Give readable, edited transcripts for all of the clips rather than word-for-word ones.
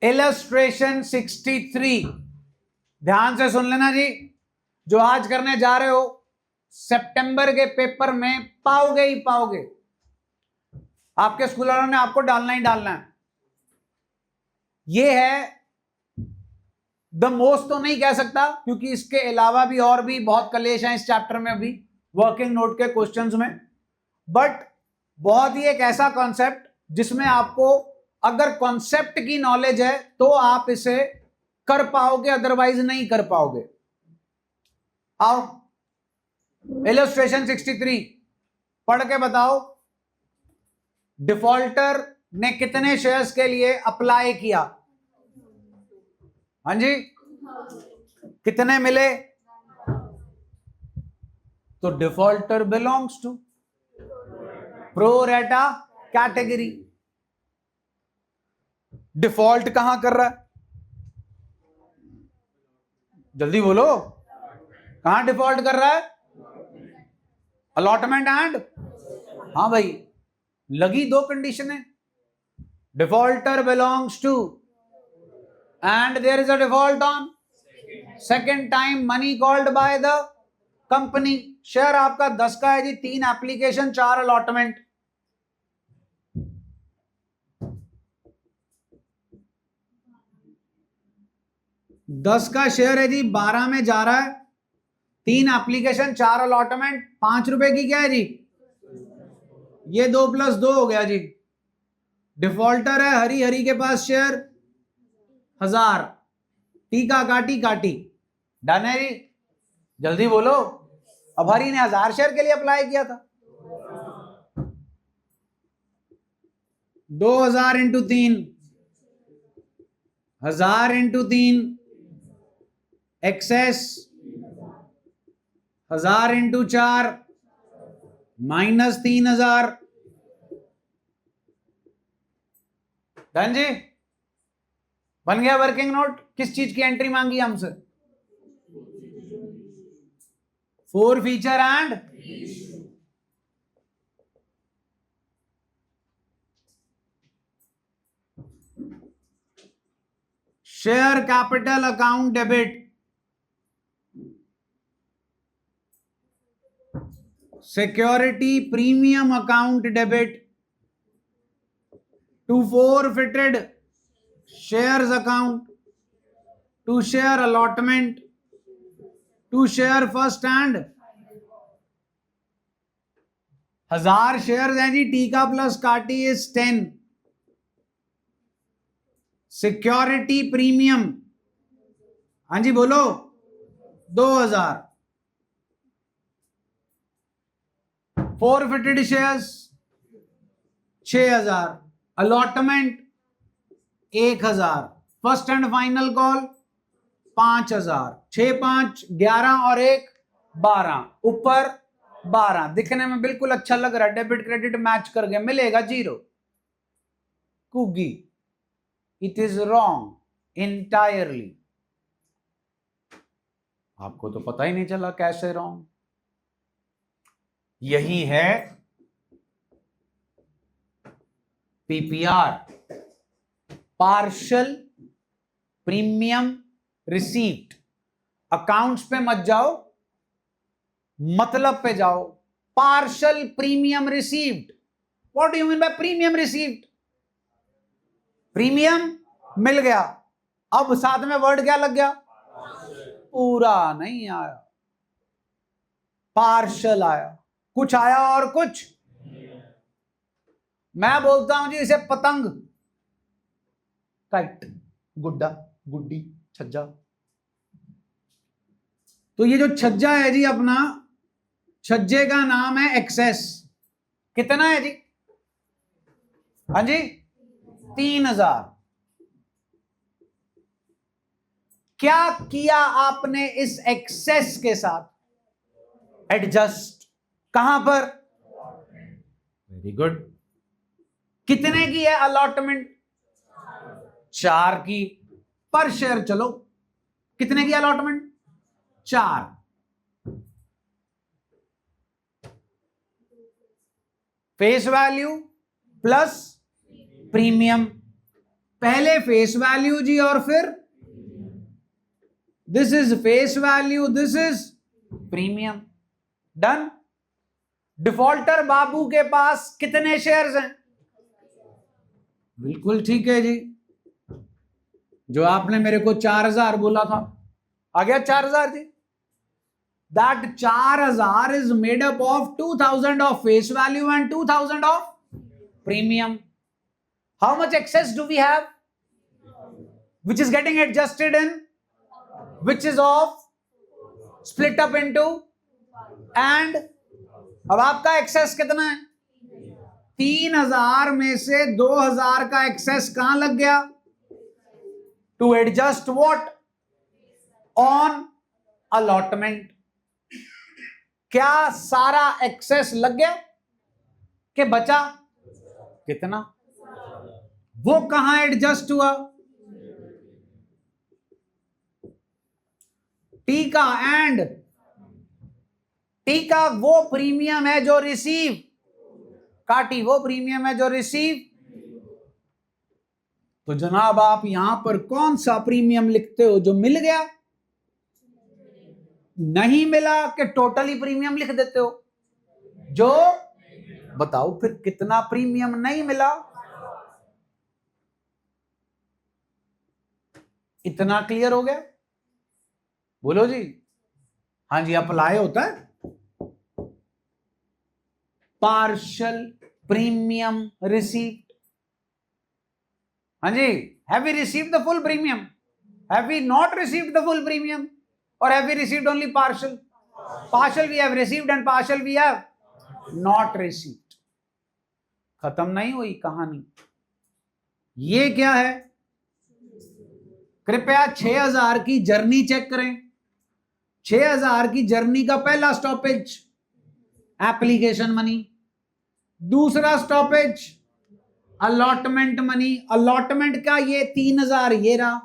Illustration 63 ध्यान से सुन लेना जी। जो आज करने जा रहे हो सितंबर के पेपर में पाओगे ही पाओगे, आपके स्कूल वालों ने आपको डालना ही डालना है। ये है द मोस्ट तो नहीं कह सकता, क्योंकि इसके अलावा भी और भी बहुत कलेश हैं इस चैप्टर में भी वर्किंग नोट के क्वेश्चंस में, बट बहुत ही एक ऐसा कॉन्सेप्ट जिसमें आपको अगर कॉन्सेप्ट की नॉलेज है तो आप इसे कर पाओगे, अदरवाइज नहीं कर पाओगे। आओ इलस्ट्रेशन 63 पढ़ के बताओ। डिफॉल्टर ने कितने शेयर्स के लिए अप्लाई किया? हाँ जी, कितने मिले? तो defaulter belongs to pro rata category. Default कहां कर रहा है? जल्दी बोलो, कहां डिफॉल्ट कर रहा है? अलॉटमेंट एंड, हाँ भाई, लगी दो कंडीशन है। Defaulter belongs to and there is a default on second time money called by the company. Share आपका 10 का है जी, 3 एप्लीकेशन 4 अलॉटमेंट। दस का शेयर है जी, 12 में जा रहा है, 3 एप्लीकेशन 4 अलॉटमेंट, 5 रुपए की क्या है जी? ये 2 + 2 हो गया जी। डिफॉल्टर है हरी, हरी के पास शेयर 1000, टीका काटी काटी, डन है जी। जल्दी बोलो, अब हरी ने 1000 शेयर के लिए अप्लाई किया था। 2000 × 3, 1000 × 3 एक्सेस, 1000 × 4 -3000, डन जी। बन गया वर्किंग नोट। किस चीज की एंट्री मांगी हमसे? 4 feature and share capital account debit, security premium account debit, to forfeited shares account, to share allotment, to share first and 1000 share हैं जी, टीका प्लस काटी इज 10, सिक्योरिटी प्रीमियम, हाँ जी बोलो, 2000, forfeited shares 6000, allotment 1000, first and final call 5000, 6 5 11 और 1 12, ऊपर 12। दिखने में बिल्कुल अच्छा लग रहा है, डेबिट क्रेडिट मैच कर गया, मिलेगा 0। कुगी, इट इज रॉन्ग इंटायरली। आपको तो पता ही नहीं चला कैसे रॉन्ग। यही है PPR, partial premium receipt. Accounts पे मत जाओ, मतलब पे जाओ। Partial premium received, what do you mean by premium received? Premium मिल गया, अब साथ में वर्ड क्या लग गया? पूरा नहीं आया, पार्शियल आया, कुछ आया और कुछ। मैं बोलता हूं जी इसे पतंग, काइट, गुड्डा, गुड्डी, छज्जा। तो ये जो छज्जा है जी अपना, छज्जे का नाम है एक्सेस। कितना है जी? हाँ जी, 3000। क्या किया आपने इस एक्सेस के साथ? एडजस्ट, कहां पर? Very good. कितने की है अलॉटमेंट? 4 की पर शेयर। चलो, कितने की allotment? 4। Face value plus premium, पहले फेस वैल्यू जी और फिर this is face value, this is premium. Done. Defaulter babu के पास कितने शेयर्स हैं? बिल्कुल ठीक है जी, जो आपने मेरे को 4000 बोला था, आ गया 4000 जी। That 4000 is made up of 2000 of face value and 2000 of premium. How much excess do we have? Which is getting adjusted in, which is of split up into, and अब आपका एक्सेस कितना है? 3000 में से 2000 का एक्सेस कहां लग गया? To adjust what? On allotment. क्या सारा एक्सेस लग गया कि बचा कितना? वो कहां एडजस्ट हुआ? टी का एंड टी का वो प्रीमियम है जो रिसीव, काटी वो प्रीमियम है जो रिसीव। तो जनाब आप यहां पर कौन सा प्रीमियम लिखते हो जो मिल गया? नहीं मिला कि टोटली प्रीमियम लिख देते हो? जो बताओ फिर कितना प्रीमियम नहीं मिला? इतना क्लियर हो गया? बोलो जी। हाँ जी, अप्लाई होता है पार्शियल प्रीमियम रिसीव्ड। हाँ जी, have we received the full premium? Have we not received the full premium? और have we received only partial? Partial we have received and partial we have not received. खत्म नहीं हुई कहानी। ये क्या है? कृपया 6000 की जर्नी चेक करें। 6000 की जर्नी का पहला स्टॉपेज एप्लीकेशन मनी, दूसरा स्टॉपेज अलॉटमेंट मनी। अलॉटमेंट का ये 3000 ये रहा।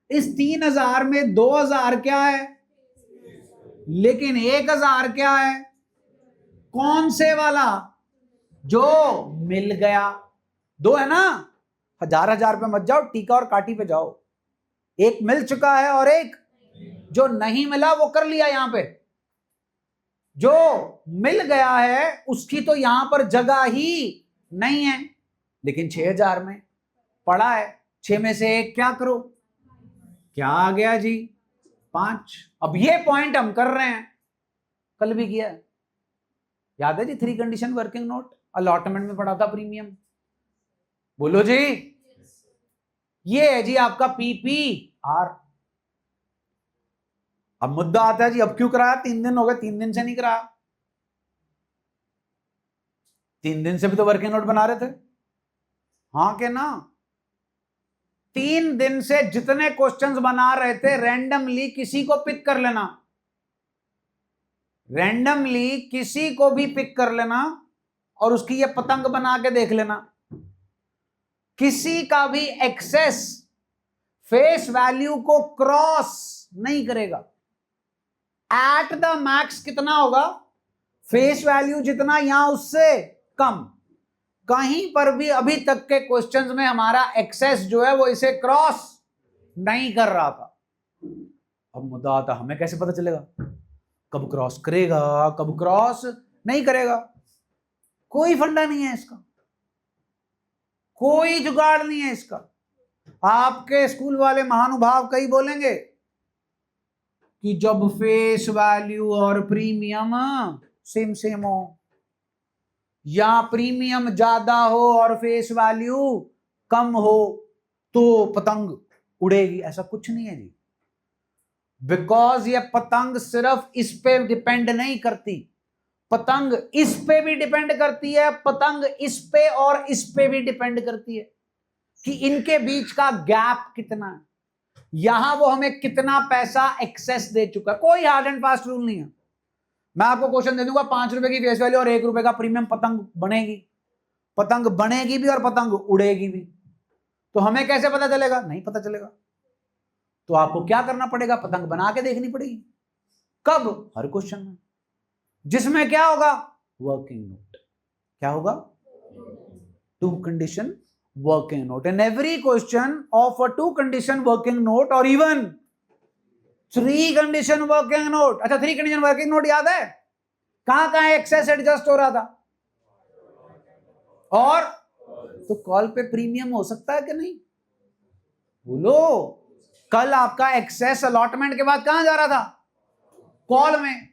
इस 3000 में 2000 क्या है? लेकिन 1000 क्या है? कौन से वाला? जो मिल गया। दो है ना, 1000 पे मत जाओ, टीका और काटी पे जाओ। एक मिल चुका है और एक जो नहीं मिला वो कर लिया। यहां पे जो मिल गया है उसकी तो यहां पर जगह ही नहीं है, लेकिन 6000 में पड़ा है। 6 में से एक क्या करो? क्या आ गया जी? 5। अब ये पॉइंट हम कर रहे हैं, कल भी किया, याद है जी? 3 कंडीशन वर्किंग नोट अलॉटमेंट में पड़ा था प्रीमियम। बोलो जी। ये है जी आपका पीपीआर। अब मुद्दा आता है जी, अब क्यों कराया? 3 दिन हो गए, 3 दिन से नहीं कराया। 3 दिन से भी तो वर्किंग नोट बना रहे थे, हाँ के ना? 3 दिन से जितने क्वेश्चंस बना रहे थे, रैंडमली किसी को पिक कर लेना, रैंडमली किसी को भी पिक कर लेना और उसकी ये पतंग बना के देख लेना। किसी का भी एक्सेस फेस वैल्यू को क्रॉस नहीं करेगा। एट द मैक्स कितना होगा? फेस वैल्यू जितना, यहां उससे कम। कहीं पर भी अभी तक के क्वेश्चंस में हमारा एक्सेस जो है वो इसे क्रॉस नहीं कर रहा था। अब मुद्दा आता, हमें कैसे पता चलेगा कब क्रॉस करेगा, कब क्रॉस नहीं करेगा? कोई फंडा नहीं है इसका, कोई जुगाड़ नहीं है इसका। आपके स्कूल वाले महानुभाव कई बोलेंगे कि जब फेस वैल्यू और प्रीमियम सेम सेम हो, या प्रीमियम ज्यादा हो और फेस वैल्यू कम हो, तो पतंग उड़ेगी। ऐसा कुछ नहीं है जी, बिकॉज ये पतंग सिर्फ इस पे डिपेंड नहीं करती, पतंग इस पे भी डिपेंड करती है, पतंग इस पे और इस पे भी डिपेंड करती है कि इनके बीच का गैप कितना है, यहां वो हमें कितना पैसा एक्सेस दे चुका है। कोई हार्ड एंड फास्ट रूल नहीं है। मैं आपको क्वेश्चन दे दूंगा, 5 रुपए की फेस वैल्यू और 1 रुपए का प्रीमियम, पतंग बनेगी? पतंग बनेगी भी और पतंग उड़ेगी भी। तो हमें कैसे पता चलेगा? नहीं पता चलेगा। तो आपको क्या करना पड़ेगा? पतंग बना के देखनी पड़ेगी। कब? हर क्वेश्चन में, जिसमें क्या होगा? Working note. क्या होगा? 2 condition working note. In every question of a 2 condition working note or even 3 condition working note. अच्छा 3 condition working note याद है? कहां कहां एक्सेस एडजस्ट हो रहा था? और तो कॉल पे प्रीमियम हो सकता है कि नहीं? बोलो। कल आपका एक्सेस अलॉटमेंट के बाद कहां जा रहा था? कॉल में।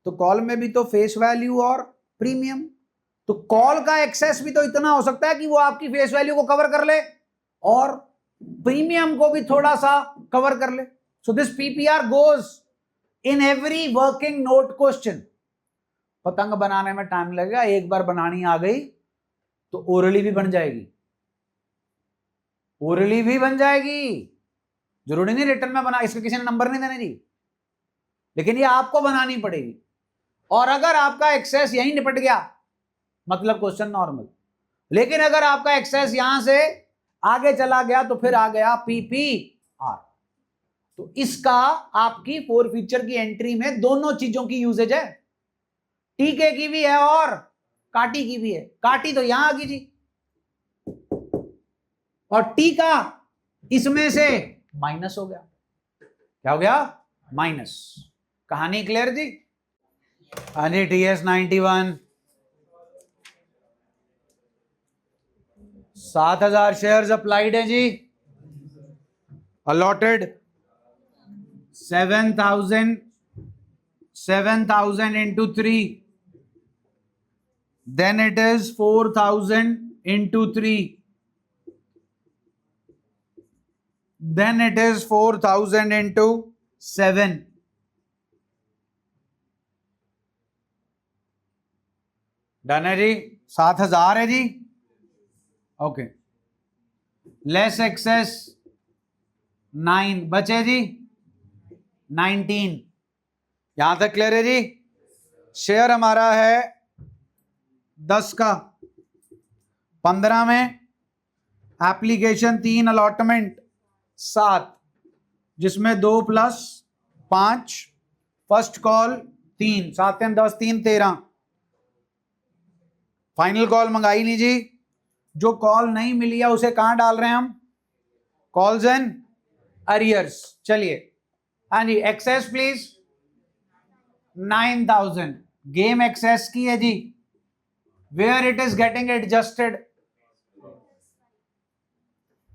तो कॉल में भी तो फेस वैल्यू और प्रीमियम, तो कॉल का एक्सेस भी तो इतना हो सकता है कि वो आपकी फेस वैल्यू को कवर कर ले और प्रीमियम को भी थोड़ा सा कवर कर ले. So this PPR goes in every working note question. पतंग बनाने में टाइम लगेगा, एक बार बनानी आ गई तो ओरली भी बन जाएगी, ओरली भी बन जाएगी. जरूरी नहीं रिटर्न में बना, इसके किसी ने नंबर नहीं देने जी, लेकिन ये आपको बनानी पड़ेगी. और अगर आपका एक्सेस यहीं निपट गया मतलब क्वेश्चन नॉर्मल, लेकिन अगर आपका एक्सेस यहां से आगे चला गया तो फिर आ गया पीपीआर. तो इसका आपकी 4 फीचर की एंट्री में दोनों चीजों की यूजेज है, टीके की भी है और काटी की भी है. काटी तो यहां आ गई जी, और टीका इसमें से माइनस हो गया. क्या हो गया? माइनस. कहानी क्लियर जी? हाँ जी. TS91 7,000 शेयर्स अप्लाइड है जी. Allotted 7,000 into 3, then it is 4,000 into 3, then it is 4,000 into 7. Done है जी. 7,000 है जी. ओके. लेस एक्सेस 9 बचे जी 19. यहां तक क्लियर है जी? शेयर हमारा है 10 का, 15 में एप्लीकेशन 3, अलॉटमेंट 7, जिसमें 2 + 5, फर्स्ट कॉल 3, 7 3 10, 3 13. फाइनल कॉल मंगाई नहीं जी. जो कॉल नहीं मिली है उसे कहां डाल रहे हैं हम? Calls and arrears. चलिए. हाँ जी. Excess please 9,000. गेम एक्सेस की है जी. Where it is getting adjusted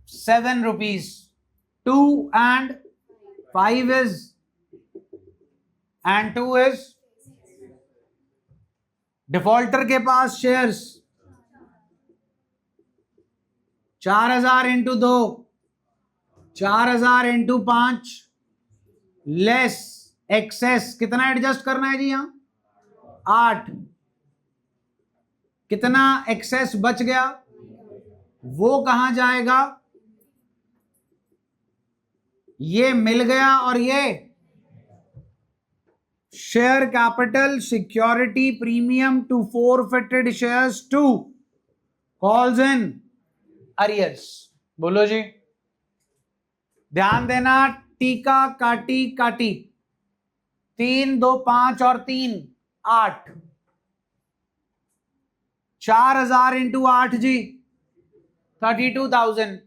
7 rupees. 2 and 5 is, and 2 is defaulter के पास shares 4,000 into 2, 4,000 into 5, less excess कितना एडजस्ट करना है जी? यहां 8. कितना एक्सेस बच गया? वो कहां जाएगा? ये मिल गया और ये share capital security premium to forfeited shares to calls in arrears. बोलो जी. ध्यान देना. टीका काटी काटी 3 2 5 और 3 8. 4,000 into 8 जी 32,000.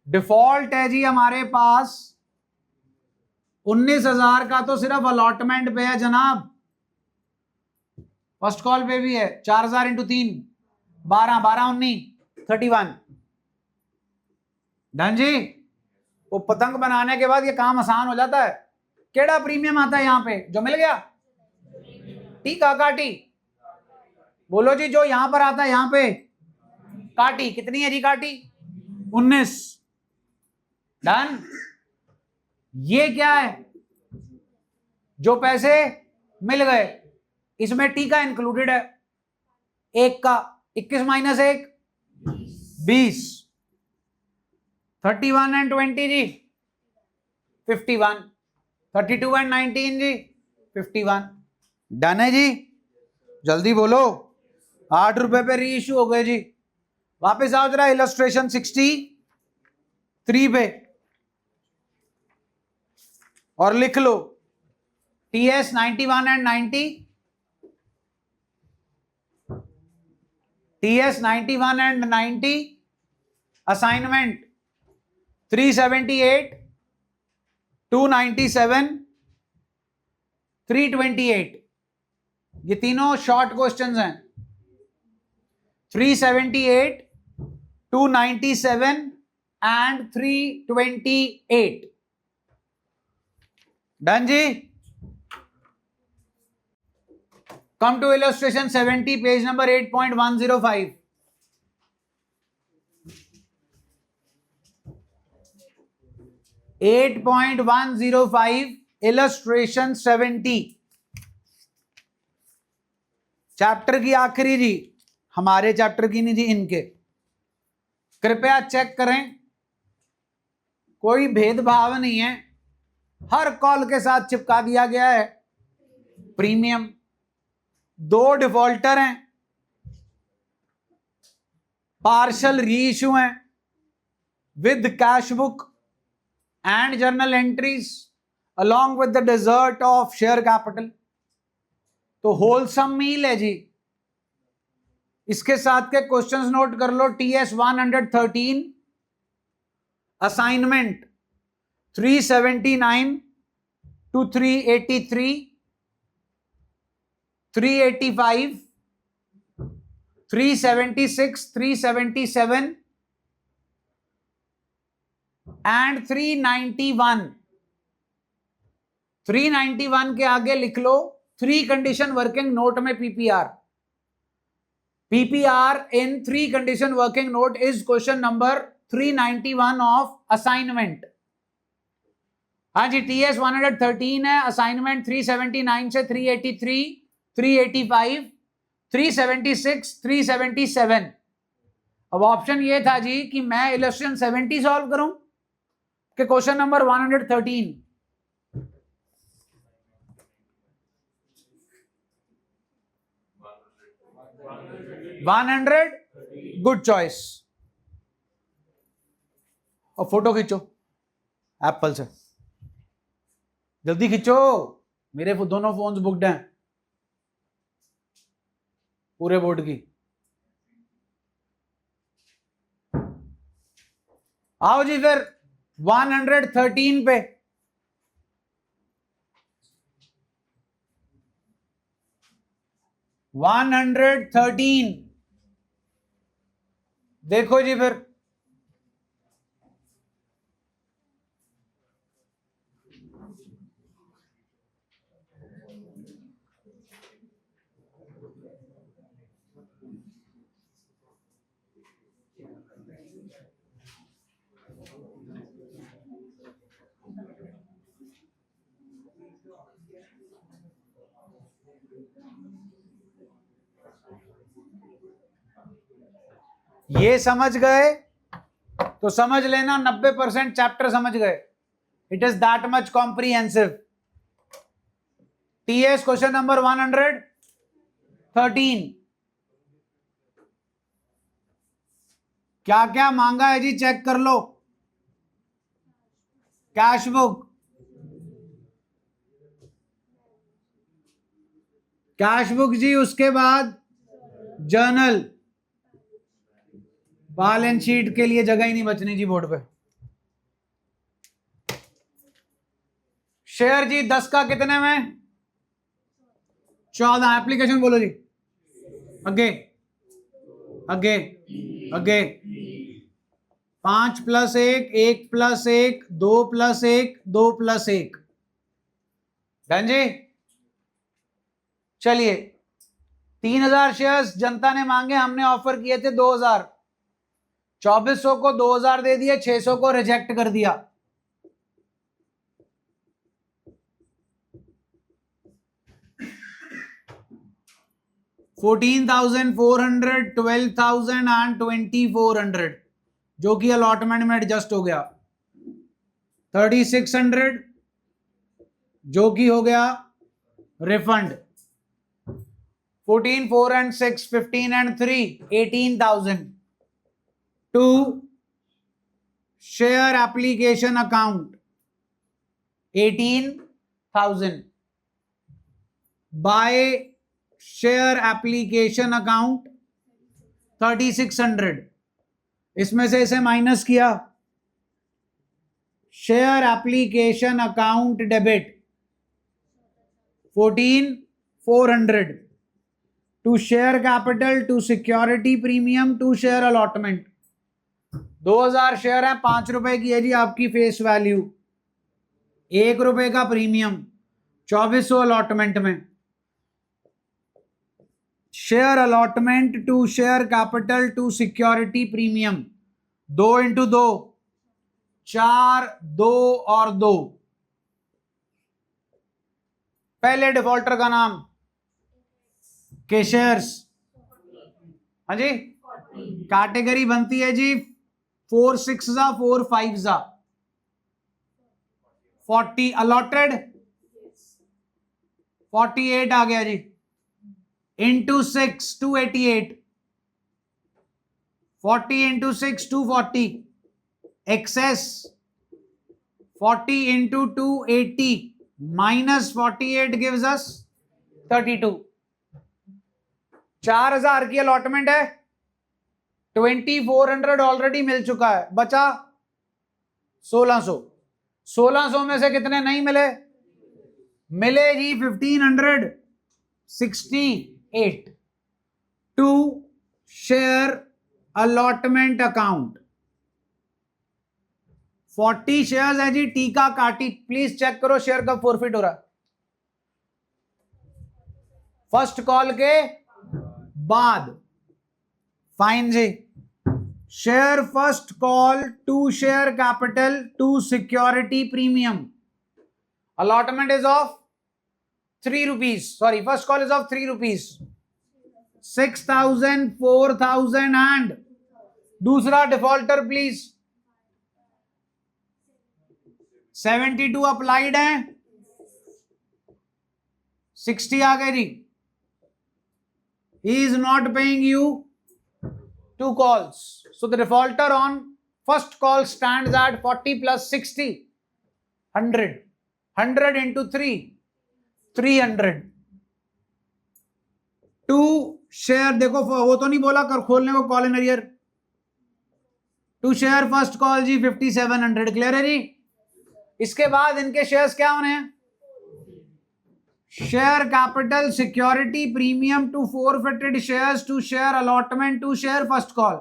डिफॉल्ट है जी हमारे पास 19,000 का, तो सिर्फ अलॉटमेंट पे है जनाब. फर्स्ट कॉल पे भी है. 4,000 into 3 12 12 19 31. डन जी. वो पतंग बनाने के बाद ये काम आसान हो जाता है. केड़ा प्रीमियम आता है यहां पे जो मिल गया? टीका काटी. बोलो जी. जो यहां पर आता है यहां पे काटी. कितनी है जी काटी? 19. डन. ये क्या है? जो पैसे मिल गए इसमें टीका इंक्लूडेड है. 1 का 21 - 1 20. 31 and 20 जी 51. 32 and 19 जी 51. डन है जी. जल्दी बोलो. 8 रुपए पे री इश्यू हो गए जी. वापस आओ जरा इलस्ट्रेशन 63 पे और लिख लो TS 91 and 90. TS 91 and 90, assignment 378, 297, 328, ये तीनों शॉर्ट क्वेश्चंस हैं। 378, 297 and 328। डन जी। Come to illustration 70, page number 8.105। illustration 70, chapter की आखिरी जी, हमारे चैप्टर की नहीं जी, इनके। कृपया चेक करें, कोई भेदभाव नहीं है, हर कॉल के साथ चिपका दिया गया है प्रीमियम। 2 डिफॉल्टर हैं, पार्शल रीइश्यू हैं with cash book and journal entries along with the desert of share capital. तो होलसम मील है जी। इसके साथ के क्वेश्चंस नोट कर लो। TS 113, assignment 379 to 383, 385, 376, 377 and 391। 391 के आगे लिख लो 3 कंडीशन वर्किंग नोट में PPR। PPR in 3 condition working note is question number 391 of assignment। हाँ जी, TS 113 है, असाइनमेंट 379 से 383, 385, 376, 377। अब ऑप्शन ये था जी कि मैं इलस्ट्रेशन 70 सॉल्व करूं कि क्वेश्चन नंबर 113। Good choice. और फोटो खींचो एप्पल से, जल्दी खींचो, मेरे दोनों फोन्स बुकड हैं पूरे बोर्ड की। आओ जी फिर 113 पे। देखो जी फिर ये समझ गए तो समझ लेना 90% चैप्टर समझ गए। It is that much comprehensive. TS question number 113। क्या क्या मांगा है जी, चेक कर लो। कैश बुक, कैश बुक जी, उसके बाद जर्नल। बैलेंस शीट के लिए जगह ही नहीं बचनी जी बोर्ड पे। शेयर जी 10 का कितने में? 14। एप्लीकेशन बोलो जी। आगे आगे आगे। 5 + 1, 1 + 1, 2 + 1, 2 + 1। डन जी। चलिए 3000 शेयर्स जनता ने मांगे, हमने ऑफर किए थे 2000। 2400 को 2000 दे दिए, 600 को रिजेक्ट कर दिया। $14,400, $12,000 and $2,400 जो कि अलॉटमेंट में एडजस्ट हो गया। 3600 जो कि हो गया refund. 14, 4 and 6, 15 and 3, 18,000 to share application account 18,000 by share application account 3600, इसमें से इसे माइनस किया, share application account debit 14400, to share capital, to security premium, to share allotment. 2000 share है, 5 रुपए की है जी आपकी फेस वैल्यू, 1 रुपए का प्रीमियम, 2400 अलॉटमेंट में। Share allotment to share capital to security premium, 2 into 2 4, 2 और 2। पहले डिफॉल्टर का नाम के शेयर्स, हाँ जी, कैटेगरी बनती है जी 4 6 जा 4 5 जा 40, अलॉटेड 48 आ गया जी, into 6 288, 40 into 6 240, excess 40 into 280 minus 48 gives us 32। 4000 की अलॉटमेंट है, 2400 ऑलरेडी मिल चुका है, बचा 1600। 1600 में से कितने नहीं मिले? मिले जी 1568 to share allotment account. 40 shares है जी, टीका काटी, प्लीज चेक करो शेयर कब फॉरफिट हो रहा है, फर्स्ट कॉल के बाद। फाइन जी, share first call to share capital to security premium, allotment is of 3 rupees, sorry first call is of 3 rupees, 6000 4000 and दूसरा डिफॉल्टर प्लीज 72 अप्लाइड है, 60 आ गए जी। He is not paying you 2 calls, so the defaulter on first call stands at 40 plus 60, 100, 100 into 3, 300 to share. देखो वो तो नहीं बोला कर खोलने को call in arrear, to share first call जी 5700, क्लियर है जी। इसके बाद इनके शेयर्स क्या होने हैं? Share capital security premium to forfeited shares to share allotment to share first call.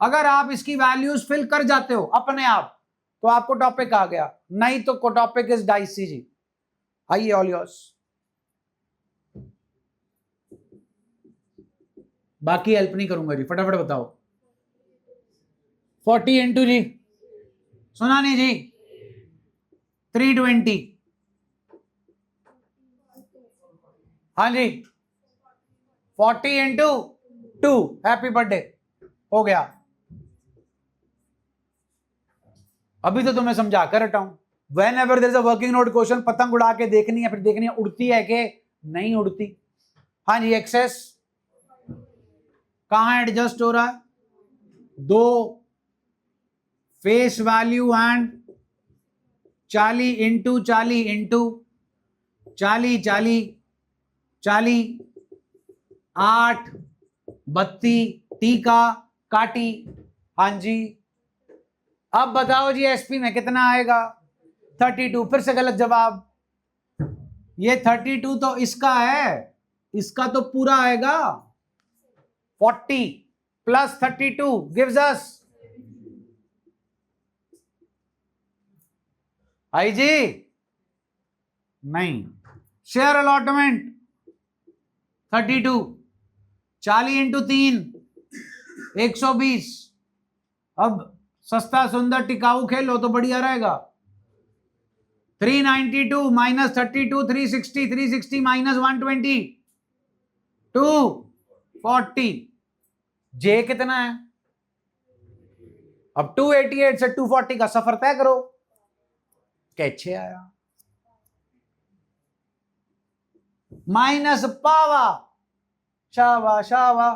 अगर आप इसकी वैल्यूज फिल कर जाते हो अपने आप तो आपको टॉपिक आ गया, नहीं तो टॉपिक इज डाइसी जी। आइए ऑल योर्स, बाकी हेल्प नहीं करूंगा जी, फटाफट बताओ। 40 इंटू जी, सुना नहीं जी, 320, हाँ जी, 40 इंटू 2, हैप्पी बर्थडे हो गया। अभी तो तुम्हें समझा कर हटाऊं। Whenever there is a working note question, पतंग उड़ा के देखनी है, फिर देखनी है उड़ती है कि नहीं उड़ती। हाँ जी, एक्सेस कहां एडजस्ट हो रहा है? 2 face value and 40 into 40 into 40 40 40 8 32 टीका काटी। हाँ जी, अब बताओ जी एसपी में कितना आएगा? 32। फिर से गलत जवाब, ये 32 तो इसका है, इसका तो पूरा आएगा। 40 प्लस 32 गिव्स अस, आई जी नहीं। Share allotment 32, 40 into 3 120। अब सस्ता सुंदर टिकाऊ खेलो तो बढ़िया रहेगा। 392 माइनस 32 360, 360 माइनस 120 240। जे कितना है? अब 288 से 240 का सफर तय करो, कैसे आया? माइनस पावा, शावा शावा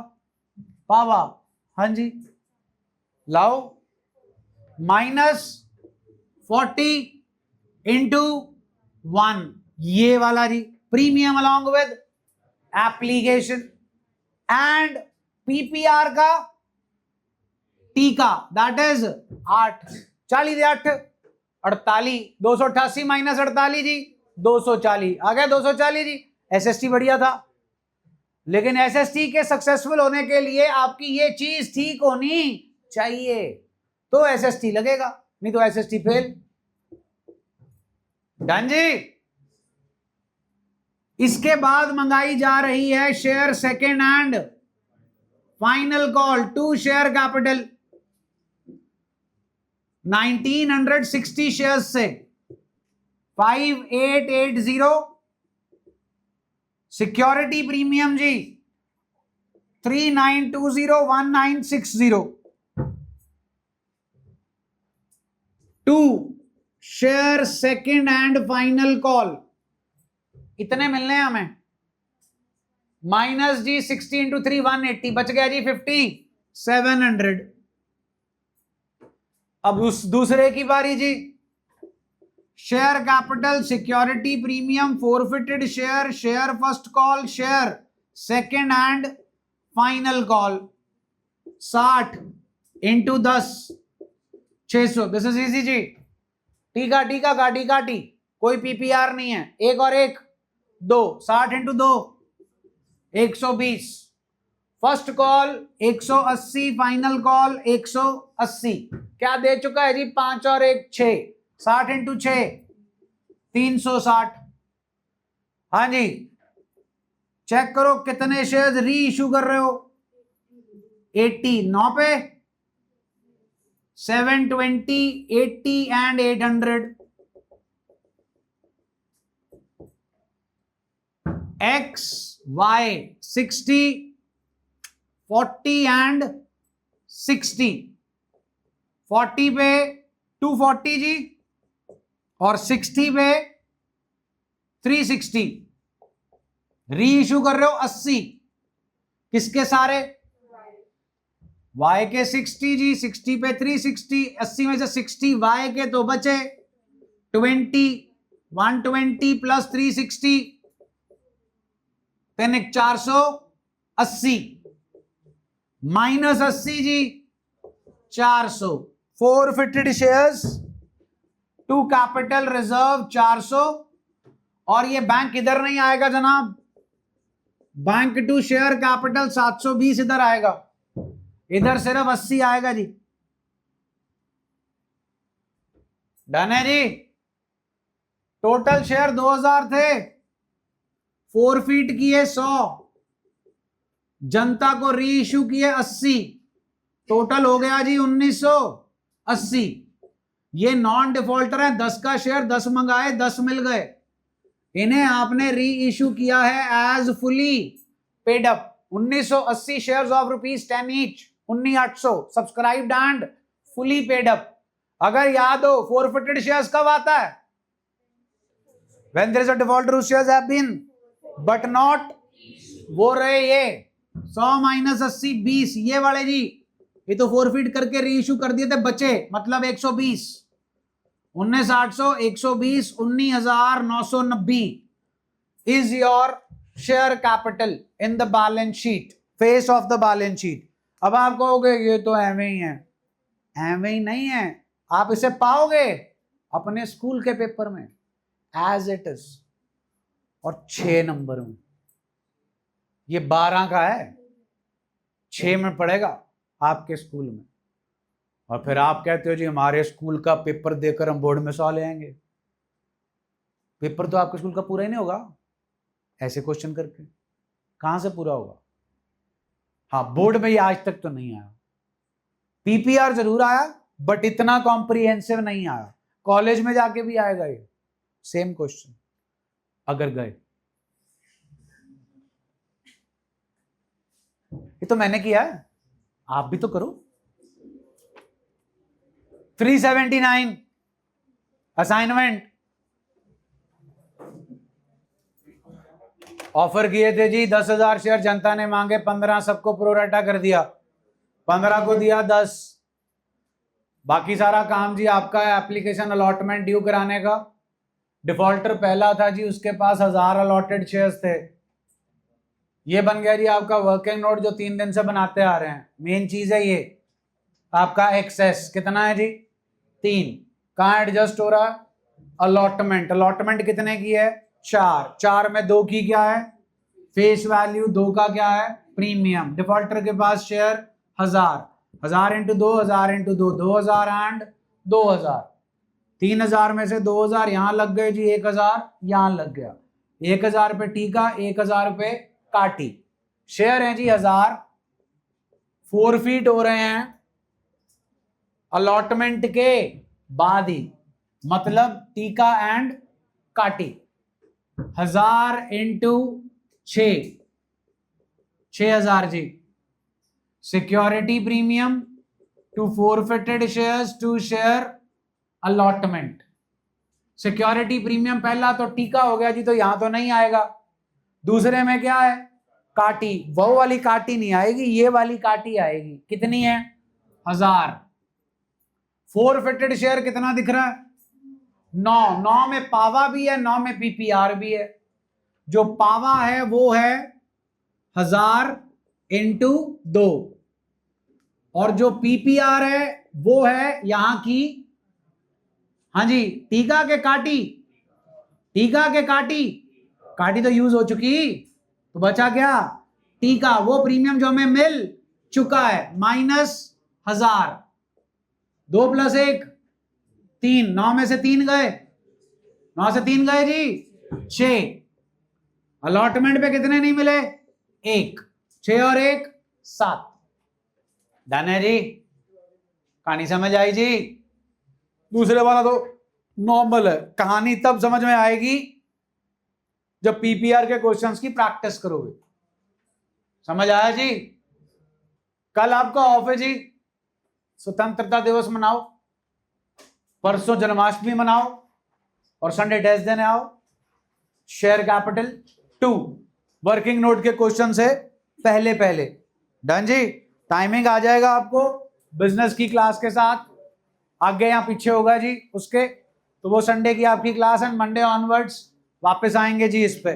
पावा, हाँ जी लाओ, माइनस 40 इंटू 1, ये वाला जी premium along with application, and PPR का टी का दैट इज 8, 40 8 48, 288 माइनस 48 जी 240 आ गया 240 जी। एसएसटी बढ़िया था, लेकिन एसएसटी के सक्सेसफुल होने के लिए आपकी ये चीज ठीक होनी चाहिए तो एसएसटी लगेगा, नहीं तो एसएसटी फेल। डन जी। इसके बाद मंगाई जा रही है share second and final call to share capital 1960 shares से 5880, सिक्योरिटी प्रीमियम जी 39201960, to share second and final call इतने मिलने हैं हमें, माइनस जी 60 इंटू 3 180, बच गया जी 5700। अब उस दूसरे की बारी जी, share capital, security premium, forfeited share, share first call, share second and final call 60 into 10 600। This is easy जी। टीका टीका काटी काटी, कोई पीपीआर नहीं है, एक और एक 2, 60 into 2 120, first call 180, final call 180, क्या दे चुका है जी 5 और 1 6, 60 इंटू 6 360। हाँ जी, चेक करो कितने शेयर्स री इशू कर रहे हो, 80 9 पे 720 80 एंड 800, X Y 60 40 एंड 60, 40 पे 240 जी और 60 पे 360, री इशू कर रहे हो 80, किसके सारे Y के 60 जी, 60 पे 360, 80 में से 60 Y के तो बचे 20, 120 प्लस 360 पेन 480 माइनस 80 जी 400, forfeited shares to capital reserve 400, और ये बैंक इधर नहीं आएगा जनाब, बैंक टू शेयर कैपिटल 720 इधर आएगा, इधर सिर्फ 80 आएगा जी। डन है जी। टोटल शेयर 2000 थे, फोरफीट किए 100, जनता को री इशू किए 80, टोटल हो गया जी 1980। ये नॉन डिफॉल्टर है, 10 का शेयर 10 मंगाए 10 मिल गए, इन्हें आपने री इशू किया है as fully paid up. 1980 shares of ₹10 each, 19,800 subscribed and fully paid up. अगर याद हो फोरफिटेड शेयर्स कब आता है, when there is a defaulter whose shares have been but not, वो रहे ये 100 माइनस 80 20, ये वाले जी ये तो फोरफिट करके री इशू कर दिए थे, बचे मतलब 120, 19,800 120 19,990 is your share capital in the balance sheet, face of the balance sheet. अब आप कहोगे ये तो एवं ही है, एवं ही नहीं है, आप इसे पाओगे अपने स्कूल के पेपर में एज इट इज, और 6 नंबर में। ये 12 का है, 6 में पड़ेगा आपके स्कूल में, और फिर आप कहते हो जी हमारे स्कूल का पेपर देकर हम बोर्ड में 100 ले आएंगे। पेपर तो आपके स्कूल का पूरा ही नहीं होगा, ऐसे क्वेश्चन करके कहां से पूरा होगा। हाँ, बोर्ड में ये आज तक तो नहीं आया, पीपीआर जरूर आया बट इतना कॉम्प्रिहेंसिव नहीं आया, कॉलेज में जाके भी आएगा ये सेम क्वेश्चन अगर गए। ये तो मैंने किया है, आप भी तो करो। 379 असाइनमेंट ऑफर किए थे जी, 10,000 शेयर जनता ने मांगे, 15 सबको प्रोराटा कर दिया, 15 को दिया 10, बाकी सारा काम जी आपका है एप्लीकेशन अलॉटमेंट ड्यू कराने का। डिफॉल्टर पहला था जी, उसके पास 1000 अलॉटेड शेयर्स थे, ये बन गया जी आपका वर्किंग नोट जो 3 दिन से बनाते आ रहे हैं, मेन चीज है ये आपका एक्सेस कितना है जी 3। कहाँ एडजस्ट हो रहा है अलॉटमेंट। अलॉटमेंट कितने की है 4। 4 में 2 की क्या है फेस वैल्यू, 2 का क्या है प्रीमियम। डिफॉल्टर के पास शेयर 1000, 1000 इंटू 2, 1000 इंटू 2, 2000 एंड 2000। 3000 में से 2000 यहां लग गए जी, 1000 यहां लग गया। 1000 पे टीका, 1000 पे काटी। शेयर है जी 1000, 4 फीट हो रहे हैं अलॉटमेंट के बाद ही, मतलब टीका एंड काटी। 1000 इंटू 6, 6000 जी। Security premium to forfeited shares to share allotment. Security premium पहला तो टीका हो गया जी, तो यहां तो नहीं आएगा। दूसरे में क्या है काटी, वो वाली काटी नहीं आएगी, ये वाली काटी आएगी। कितनी है 1000। फोरफिटेड शेयर कितना दिख रहा है 9। 9 में पावा भी है, 9 में पीपीआर भी है। जो पावा है वो है 1000 इंटू 2, और जो पीपीआर है वो है यहां की, हाँ जी टीका के काटी, टीका के काटी, काटी तो यूज हो चुकी, तो बचा क्या टीका, वो प्रीमियम जो हमें मिल चुका है, माइनस 1000। 2 + 1 3, 9 में से 3 गए, 9 से 3 गए जी 6। अलॉटमेंट पे कितने नहीं मिले 1, 6 और 1 7। डन है जी, कहानी समझ आई जी। दूसरे वाला तो नॉर्मल है, कहानी तब समझ में आएगी जब पीपीआर के क्वेश्चंस की प्रैक्टिस करोगे। समझ आया जी। कल आपका ऑफ है जी, स्वतंत्रता दिवस मनाओ, परसों जन्माष्टमी मनाओ, और संडे टेस्ट देने आओ। शेयर कैपिटल 2 वर्किंग नोट के क्वेश्चन से पहले पहले। डन जी। टाइमिंग आ जाएगा आपको बिजनेस की क्लास के साथ, आगे या पीछे होगा जी उसके, तो वो संडे की आपकी क्लास एंड मंडे ऑनवर्ड्स वापस आएंगे जी इस पे।